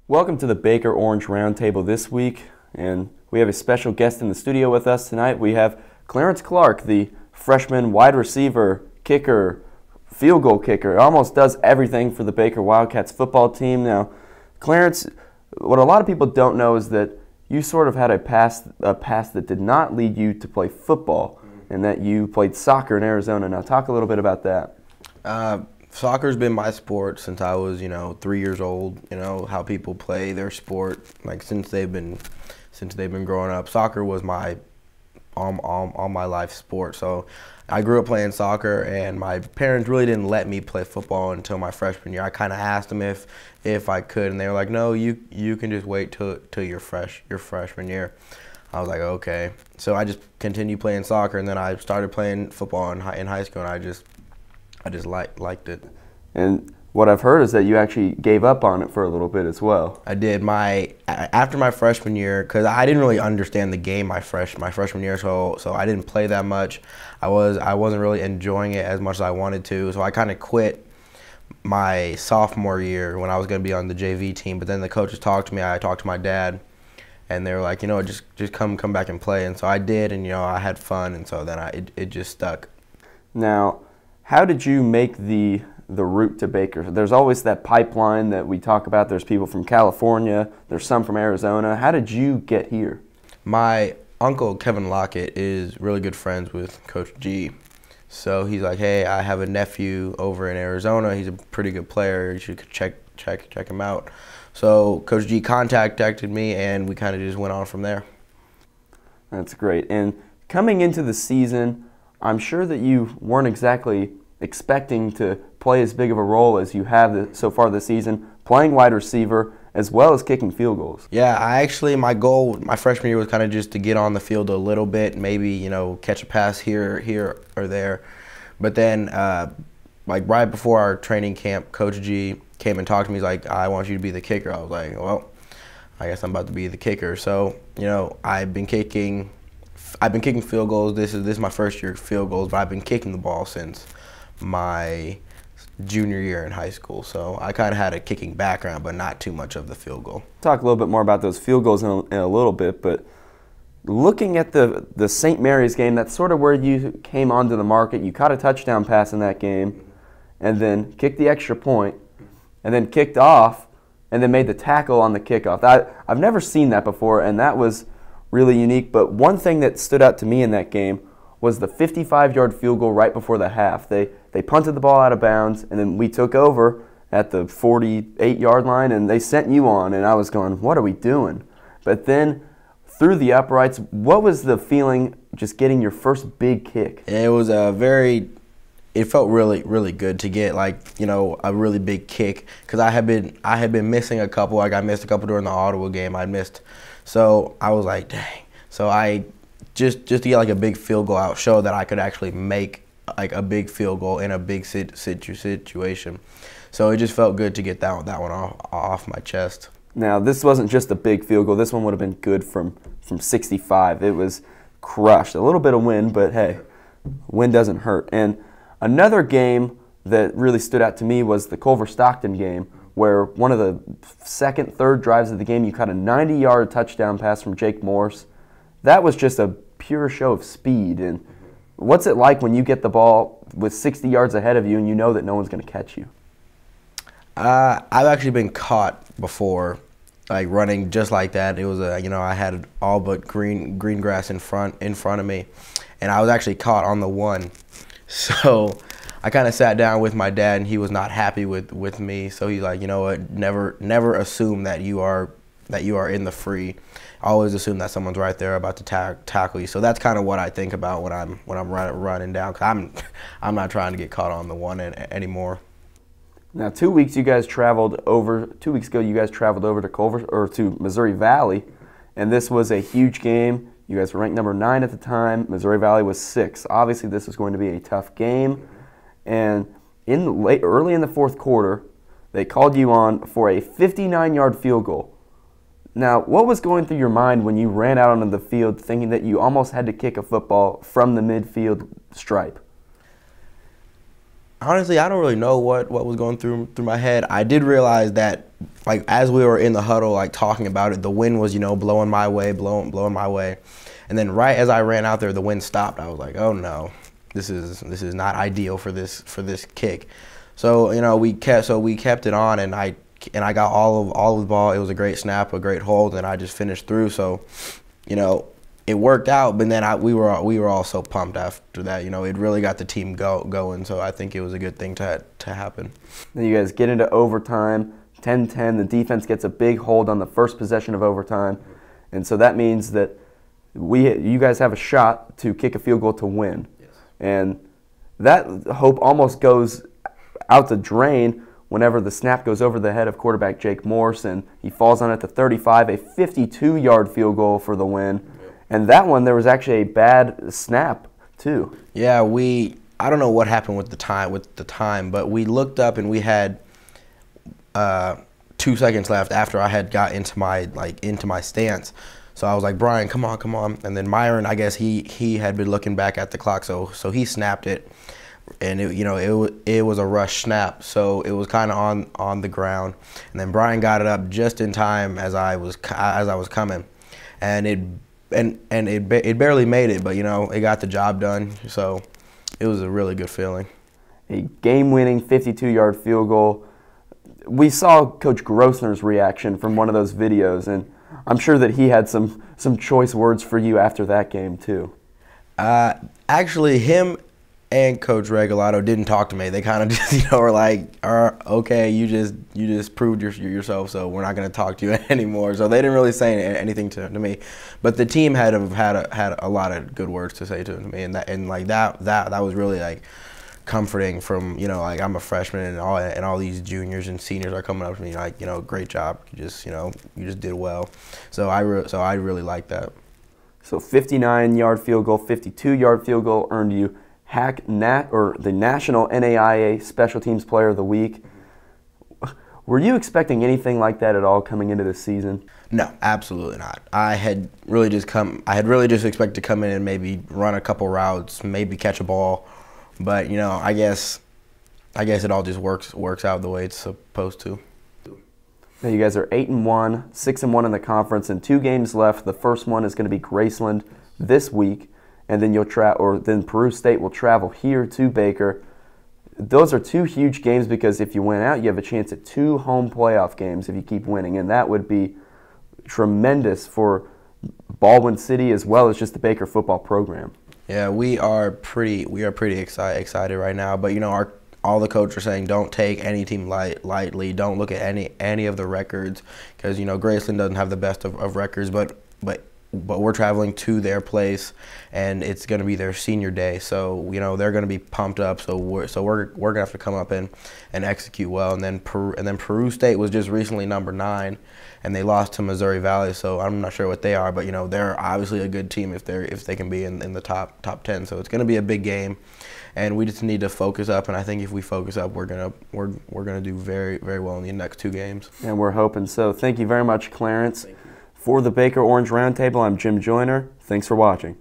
Welcome to the Baker Orange Roundtable this week, and we have a special guest in the studio with us tonight. We have Clarence Clark, the freshman wide receiver, kicker, field goal kicker. Almost does everything for the Baker Wildcats football team. Now, Clarence, what a lot of people don't know is that you sort of had a past that did not lead you to play football, and that you played soccer in Arizona. Now, talk a little bit about that. Soccer's been my sport since I was, 3 years old. How people play their sport, like since they've been growing up. Soccer was my all my life sport. So I grew up playing soccer, and my parents really didn't let me play football until my freshman year. I kind of asked them if I could, and they were like, "No, you can just wait till your freshman year." I was like, okay. So I just continued playing soccer, and then I started playing football in high school, and I just liked it. And what I've heard is that you actually gave up on it for a little bit as well. I did. After my freshman year, because I didn't really understand the game my freshman year, so I didn't play that much. I wasn't really enjoying it as much as I wanted to, so I kind of quit my sophomore year when I was going to be on the JV team. But then the coaches talked to me. I talked to my dad, and they were like, just come back and play. And so I did, and I had fun, and so then it just stuck. Now, how did you make the route to Baker? There's always that pipeline that we talk about. There's people from California. There's some from Arizona. How did you get here? My uncle, Kevin Lockett, is really good friends with Coach G. So he's like, hey, I have a nephew over in Arizona. He's a pretty good player. You should check him out. So Coach G contacted me, and we kind of just went on from there. That's great. And coming into the season, I'm sure that you weren't exactly expecting to play as big of a role as you have so far this season, playing wide receiver as well as kicking field goals. Yeah, my goal my freshman year was kind of just to get on the field a little bit, maybe, catch a pass here or there. But then, right before our training camp, Coach G came and talked to me. He's like, I want you to be the kicker. I was like, well, I guess I'm about to be the kicker. So, I've been kicking field goals. This is my first year of field goals, but I've been kicking the ball since my junior year in high school. So I kind of had a kicking background, but not too much of the field goal. Talk a little bit more about those field goals in a little bit, but looking at the St. Mary's game, that's sort of where you came onto the market. You caught a touchdown pass in that game, and then kicked the extra point, and then kicked off, and then made the tackle on the kickoff. I've never seen that before, and that was really unique. But one thing that stood out to me in that game was the 55-yard field goal right before the half. They punted the ball out of bounds, and then we took over at the 48-yard line, and they sent you on, and I was going, what are we doing? But then through the uprights, what was the feeling just getting your first big kick? It was it felt really, really good to get a really big kick, because I had been missing a couple. I missed a couple during the Ottawa game. I missed. So I was like, dang. So I just to get a big field goal out, show that I could actually make a big field goal in a big situation. So it just felt good to get that one off my chest. Now, this wasn't just a big field goal. This one would have been good from 65. It was crushed. A little bit of wind, but hey, wind doesn't hurt. And another game that really stood out to me was the Culver-Stockton game, where one of the second, third drives of the game, you caught a 90-yard touchdown pass from Jake Morse. That was just a pure show of speed. And what's it like when you get the ball with 60 yards ahead of you and you know that no one's going to catch you? I've actually been caught before, running just like that. It was I had all but green grass in front of me, and I was actually caught on the one. So I kind of sat down with my dad, and he was not happy with me. So he's like, you know what, never assume that you are in the free. Always assume that someone's right there about to tackle you. So that's kind of what I think about when I'm running down, because I'm not trying to get caught on the one anymore. Now, 2 weeks ago, you guys traveled over to Culver or to Missouri Valley, and this was a huge game. You guys were ranked number 9 at the time. Missouri Valley was 6. Obviously, this was going to be a tough game. And early in the fourth quarter, they called you on for a 59-yard field goal. Now, what was going through your mind when you ran out onto the field thinking that you almost had to kick a football from the midfield stripe? Honestly, I don't really know what was going through my head. I did realize that, like, as we were in the huddle, like, talking about it, the wind was, blowing my way, blowing my way. And then right as I ran out there, the wind stopped. I was like, oh no, this is not ideal for this kick. So, we kept it on, and I got all of the ball. It was a great snap, a great hold, and I just finished through. So, it worked out, but then we were all so pumped after that. It really got the team going. So I think it was a good thing to happen. Then you guys get into overtime, 10-10. The defense gets a big hold on the first possession of overtime, and so that means that you guys have a shot to kick a field goal to win. Yes. And that hope almost goes out the drain whenever the snap goes over the head of quarterback Jake Morse, and he falls on it to 35, a 52-yard field goal for the win. And that one, there was actually a bad snap, too. Yeah, I don't know what happened with the time, but we looked up and we had 2 seconds left after I had got into my stance. So I was like, Brian, come on. And then Myron, I guess he had been looking back at the clock, so he snapped it. And it was a rush snap, so it was kind of on the ground. And then Brian got it up just in time as I was coming, and it barely made it, but it got the job done. So it was a really good feeling. A game-winning 52-yard field goal. We saw Coach Grossner's reaction from one of those videos, and I'm sure that he had some choice words for you after that game too. Actually, him and Coach Regalado didn't talk to me. They kind of just, were like, okay, you just proved yourself, so we're not going to talk to you anymore. So they didn't really say anything to me. But the team had a lot of good words to say to me, and that was really like comforting from, like, I'm a freshman and all these juniors and seniors are coming up to me like, great job. You just did well. So I really like that. So 59-yard field goal, 52-yard field goal earned you the National NAIA Special Teams Player of the Week. Were you expecting anything like that at all coming into this season? No, absolutely not. I had really just expected to come in and maybe run a couple routes, maybe catch a ball, but I guess it all just works out the way it's supposed to. Now you guys are 8-1, 6-1 in the conference, and 2 games left. The first one is going to be Graceland this week, and then then Peru State will travel here to Baker. Those are 2 huge games because if you win out, you have a chance at 2 home playoff games if you keep winning, and that would be tremendous for Baldwin City as well as just the Baker football program. Yeah, we are pretty excited right now, but all the coaches are saying don't take any team lightly. Don't look at any of the records because Graceland doesn't have the best of records, but we're traveling to their place, and it's going to be their senior day. So they're going to be pumped up. So we're going to have to come up and execute well. And then Peru State was just recently number 9, and they lost to Missouri Valley. So I'm not sure what they are, but they're obviously a good team if they can be in the top 10. So it's going to be a big game. And we just need to focus up, and I think if we focus up, we're gonna do very, very well in the next 2 games. And we're hoping so. Thank you very much, Clarence. For the Baker Orange Roundtable, I'm Jim Joyner. Thanks for watching.